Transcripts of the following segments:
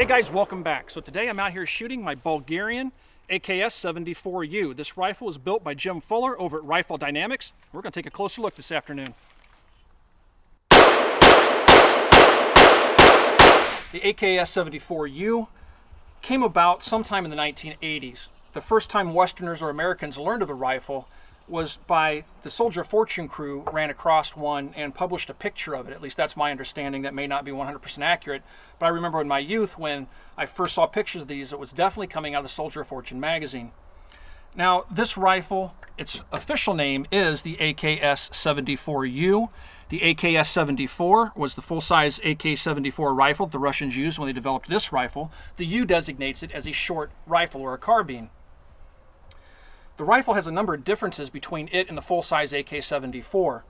Hey guys, welcome back. So today I'm out here shooting my Bulgarian AKS-74U. This rifle was built by Jim Fuller over at Rifle Dynamics. We're going to take a closer look this afternoon. The AKS-74U came about sometime in the 1980s. The first time Westerners or Americans learned of the rifle was by the Soldier of Fortune crew ran across one and published a picture of it. At least that's my understanding. That may not be 100% accurate, but I remember in my youth when I first saw pictures of these, it was definitely coming out of the Soldier of Fortune magazine. Now this rifle, its official name is the AKS-74U. The AKS-74 was the full-size AK-74 rifle the Russians used when they developed this rifle. The U designates it as a short rifle or a carbine. The rifle has a number of differences between it and the full-size AK-74.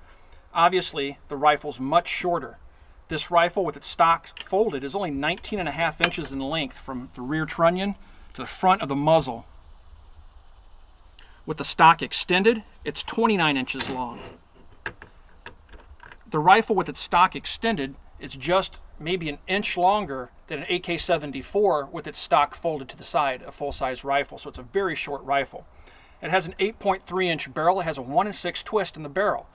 Obviously, the rifle's much shorter. This rifle with its stock folded is only 19.5 inches in length from the rear trunnion to the front of the muzzle. With the stock extended, it's 29 inches long. The rifle with its stock extended is just maybe an inch longer than an AK-74 with its stock folded to the side, a full-size rifle. So it's a very short rifle. It has an 8.3-inch barrel. It has a 1-6 twist in the barrel.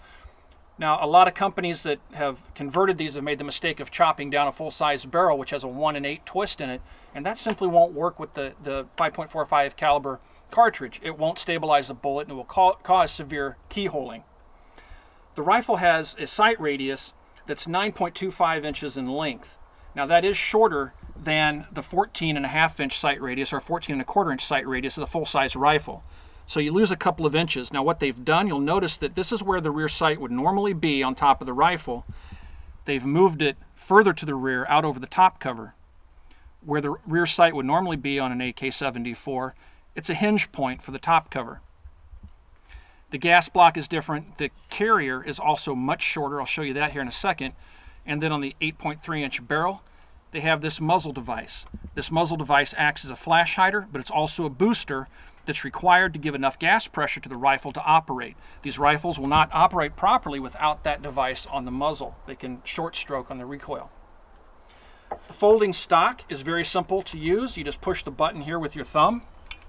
Now, a lot of companies that have converted these have made the mistake of chopping down a full-size barrel, which has a 1-8 twist in it, and that simply won't work with the 5.45 caliber cartridge. It won't stabilize the bullet, and it will cause severe keyholing. The rifle has a sight radius that's 9.25 inches in length. Now, that is shorter than the 14.5-inch sight radius or 14.25-inch sight radius of the full-size rifle. So you lose a couple of inches. Now what they've done, you'll notice that this is where the rear sight would normally be on top of the rifle. They've moved it further to the rear, out over the top cover. Where the rear sight would normally be on an AK-74, it's a hinge point for the top cover. The gas block is different. The carrier is also much shorter. I'll show you that here in a second. And then on the 8.3-inch barrel, they have this muzzle device. This muzzle device acts as a flash hider, but it's also a booster that's required to give enough gas pressure to the rifle to operate. These rifles will not operate properly without that device on the muzzle. They can short stroke on the recoil. The folding stock is very simple to use. You just push the button here with your thumb.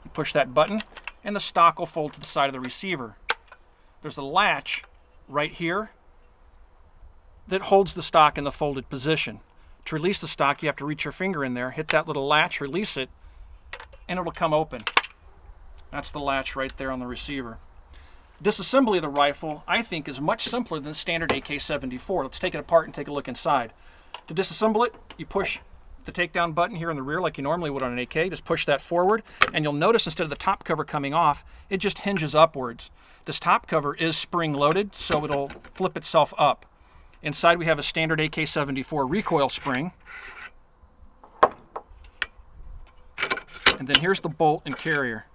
You push that button and the stock will fold to the side of the receiver. There's a latch right here that holds the stock in the folded position. To release the stock, you have to reach your finger in there, hit that little latch, release it, and it'll come open. That's the latch right there on the receiver. Disassembly of the rifle, I think, is much simpler than the standard AK-74. Let's take it apart and take a look inside. To disassemble it, you push the takedown button here in the rear like you normally would on an AK. Just push that forward, and you'll notice instead of the top cover coming off, it just hinges upwards. This top cover is spring-loaded, so it'll flip itself up. Inside we have a standard AK-74 recoil spring. And then here's the bolt and carrier.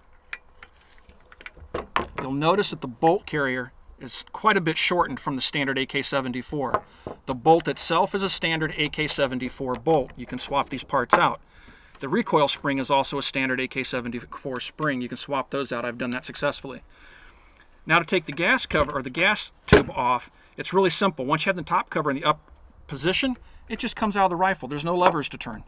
You'll notice that the bolt carrier is quite a bit shortened from the standard AK-74. The bolt itself is a standard AK-74 bolt. You can swap these parts out. The recoil spring is also a standard AK-74 spring. You can swap those out. I've done that successfully. Now to take the gas cover or the gas tube off, it's really simple. Once you have the top cover in the up position, it just comes out of the rifle. There's no levers to turn.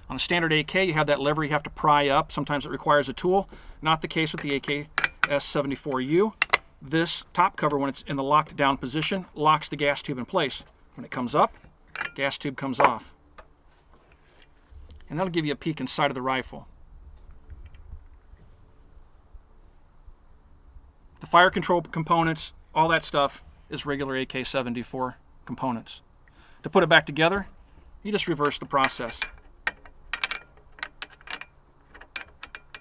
On a standard AK, you have that lever you have to pry up. Sometimes it requires a tool. Not the case with the AKS-74U. This top cover, when it's in the locked down position, locks the gas tube in place. When it comes up, gas tube comes off. And that'll give you a peek inside of the rifle. The fire control components, all that stuff is regular AK-74 components. To put it back together, you just reverse the process.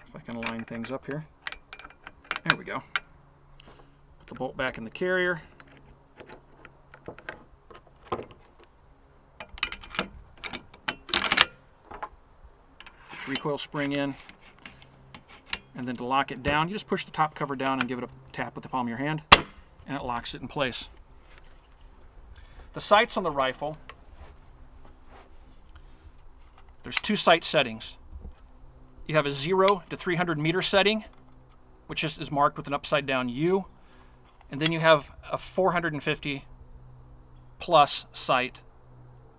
If I can line things up here. There we go. Put the bolt back in the carrier. Recoil spring in. And then to lock it down, you just push the top cover down and give it a tap with the palm of your hand, and it locks it in place. The sights on the rifle, there's two sight settings. You have a 0 to 300 meter setting, which is marked with an upside down U, and then you have a 450 plus sight,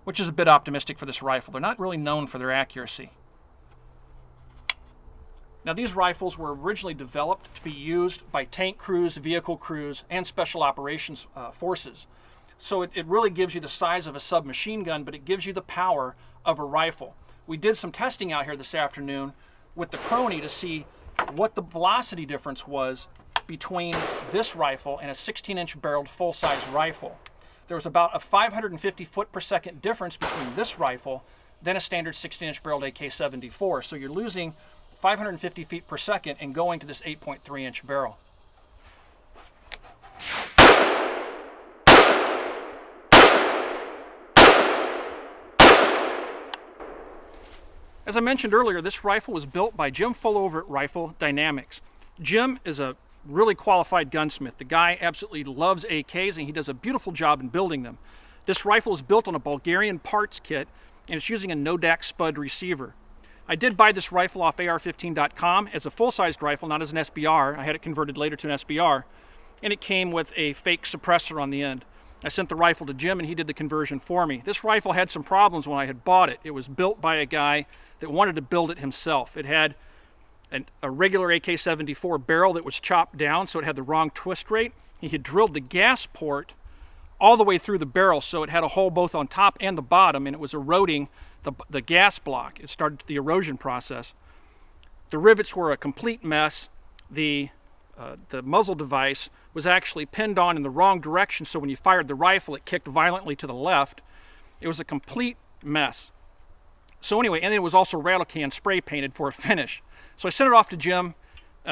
which is a bit optimistic for this rifle. They're not really known for their accuracy. Now these rifles were originally developed to be used by tank crews, vehicle crews, and special operations forces. So it really gives you the size of a submachine gun, but it gives you the power of a rifle. We did some testing out here this afternoon with the Crony to see what the velocity difference was between this rifle and a 16-inch barreled full-size rifle. There was about a 550 foot per second difference between this rifle than a standard 16-inch barreled AK-74. So you're losing 550 feet per second and going to this 8.3-inch barrel. As I mentioned earlier, this rifle was built by Jim Full over at Rifle Dynamics. Jim is a really qualified gunsmith. The guy absolutely loves AKs and he does a beautiful job in building them. This rifle is built on a Bulgarian parts kit and it's using a Nodak spud receiver. I did buy this rifle off AR15.com as a full-sized rifle, not as an SBR. I had it converted later to an SBR, and it came with a fake suppressor on the end. I sent the rifle to Jim and he did the conversion for me. This rifle had some problems when I had bought it. It was built by a guy that wanted to build it himself. It had a regular AK-74 barrel that was chopped down, so it had the wrong twist rate. He had drilled the gas port all the way through the barrel, so it had a hole both on top and the bottom, and it was eroding the gas block. It started the erosion process. The rivets were a complete mess. The muzzle device was actually pinned on in the wrong direction, so when you fired the rifle, it kicked violently to the left. It was a complete mess. So anyway, and then it was also rattle can spray painted for a finish. So I sent it off to Jim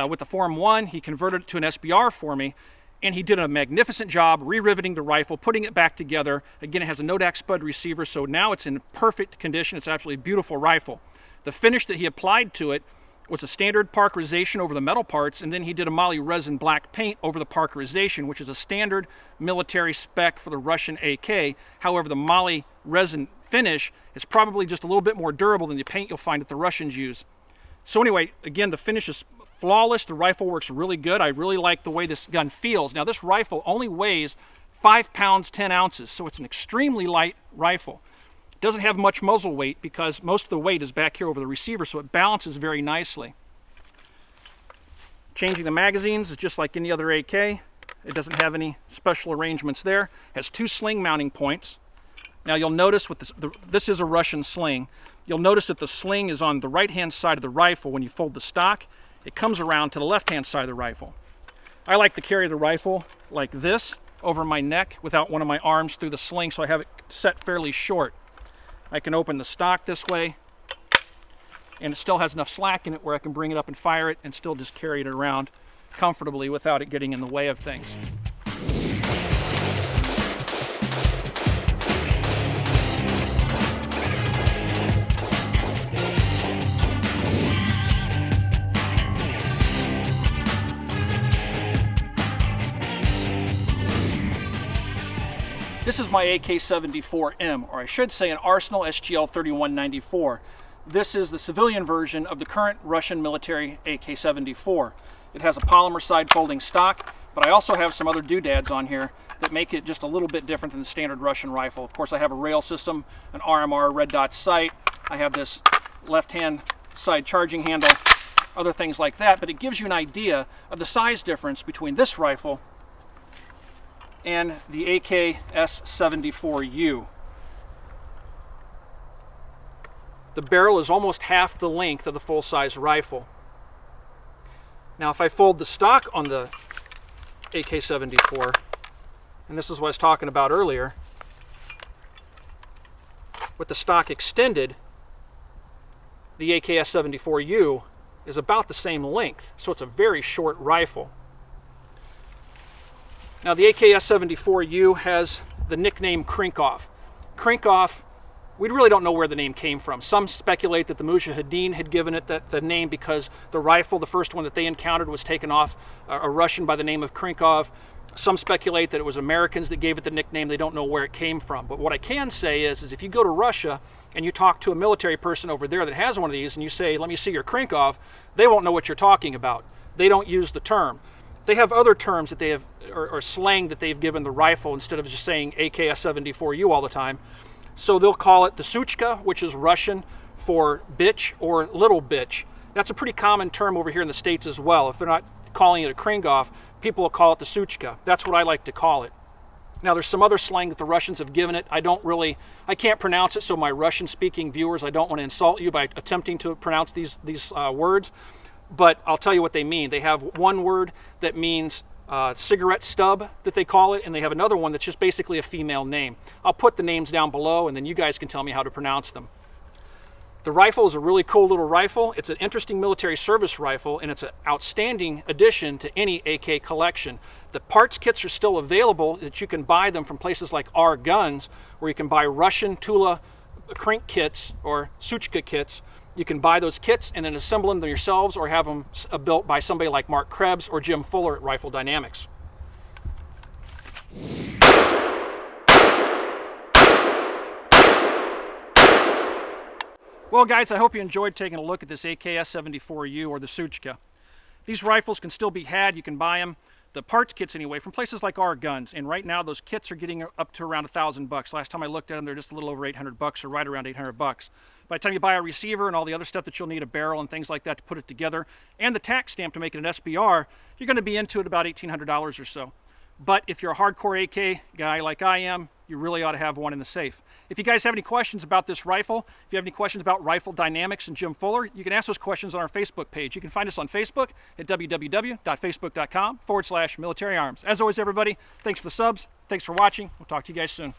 with the Form 1. He converted it to an SBR for me, and he did a magnificent job re-riveting the rifle, putting it back together. Again, it has a Nodak spud receiver, so now it's in perfect condition. It's absolutely a beautiful rifle. The finish that he applied to it was a standard parkerization over the metal parts, and then he did a moly resin black paint over the parkerization, which is a standard military spec for the Russian AK. However, the moly resin finish is probably just a little bit more durable than the paint you'll find that the Russians use. So anyway, again, the finish is flawless. The rifle works really good. I really like the way this gun feels. Now, this rifle only weighs 5 pounds 10 ounces, so it's an extremely light rifle. It doesn't have much muzzle weight because most of the weight is back here over the receiver, so it balances very nicely. Changing the magazines is just like any other AK. It doesn't have any special arrangements there. It has 2 sling mounting points. Now you'll notice with this is a Russian sling. You'll notice that the sling is on the right-hand side of the rifle. When you fold the stock, it comes around to the left-hand side of the rifle. I like to carry the rifle like this over my neck without one of my arms through the sling, so I have it set fairly short. I can open the stock this way, and it still has enough slack in it where I can bring it up and fire it and still just carry it around comfortably without it getting in the way of things. This is my AK-74M, or I should say an Arsenal SGL 3194. This is the civilian version of the current Russian military AK-74. It has a polymer side folding stock, but I also have some other doodads on here that make it just a little bit different than the standard Russian rifle. Of course, I have a rail system, an RMR red dot sight. I have this left-hand side charging handle, other things like that, but it gives you an idea of the size difference between this rifle and the AKS-74U. The barrel is almost half the length of the full-size rifle. Now if I fold the stock on the AK-74, and this is what I was talking about earlier, with the stock extended, the AKS-74U is about the same length, so it's a very short rifle. Now the AKS-74U has the nickname Krinkov. Krinkov, we really don't know where the name came from. Some speculate that the Mujahideen had given it the name because the rifle, the first one that they encountered, was taken off a Russian by the name of Krinkov. Some speculate that it was Americans that gave it the nickname. They don't know where it came from. But what I can say is if you go to Russia and you talk to a military person over there that has one of these and you say, "Let me see your Krinkov," they won't know what you're talking about. They don't use the term. They have other terms that they have, or slang that they've given the rifle instead of just saying AKS-74U all the time. So they'll call it the Ksyukha, which is Russian for bitch or little bitch. That's a pretty common term over here in the States as well. If they're not calling it a Krinkov, people will call it the Ksyukha. That's what I like to call it. Now there's some other slang that the Russians have given it. I can't pronounce it, so my Russian-speaking viewers, I don't want to insult you by attempting to pronounce these words, but I'll tell you what they mean. They have one word that means cigarette stub, that they call it, and they have another one that's just basically a female name. I'll put the names down below, and then you guys can tell me how to pronounce them. The rifle is a really cool little rifle. It's an interesting military service rifle, and it's an outstanding addition to any AK collection. The parts kits are still available that you can buy them from places like R Guns, where you can buy Russian Tula Krink kits or Ksyukha kits. You can buy those kits and then assemble them yourselves, or have them built by somebody like Mark Krebs or Jim Fuller at Rifle Dynamics. Well guys, I hope you enjoyed taking a look at this AKS-74U or the Ksyukha. These rifles can still be had. You can buy them, the parts kits anyway, from places like R Guns, and right now those kits are getting up to around $1,000. Last time I looked at them, they're just a little over $800, or right around $800. By the time you buy a receiver and all the other stuff that you'll need, a barrel and things like that to put it together, and the tax stamp to make it an SBR, you're going to be into it about $1,800 or so. But if you're a hardcore AK guy like I am, you really ought to have one in the safe. If you guys have any questions about this rifle, if you have any questions about Rifle Dynamics and Jim Fuller, you can ask those questions on our Facebook page. You can find us on Facebook at www.facebook.com/militaryarms. As always, everybody, thanks for the subs. Thanks for watching. We'll talk to you guys soon.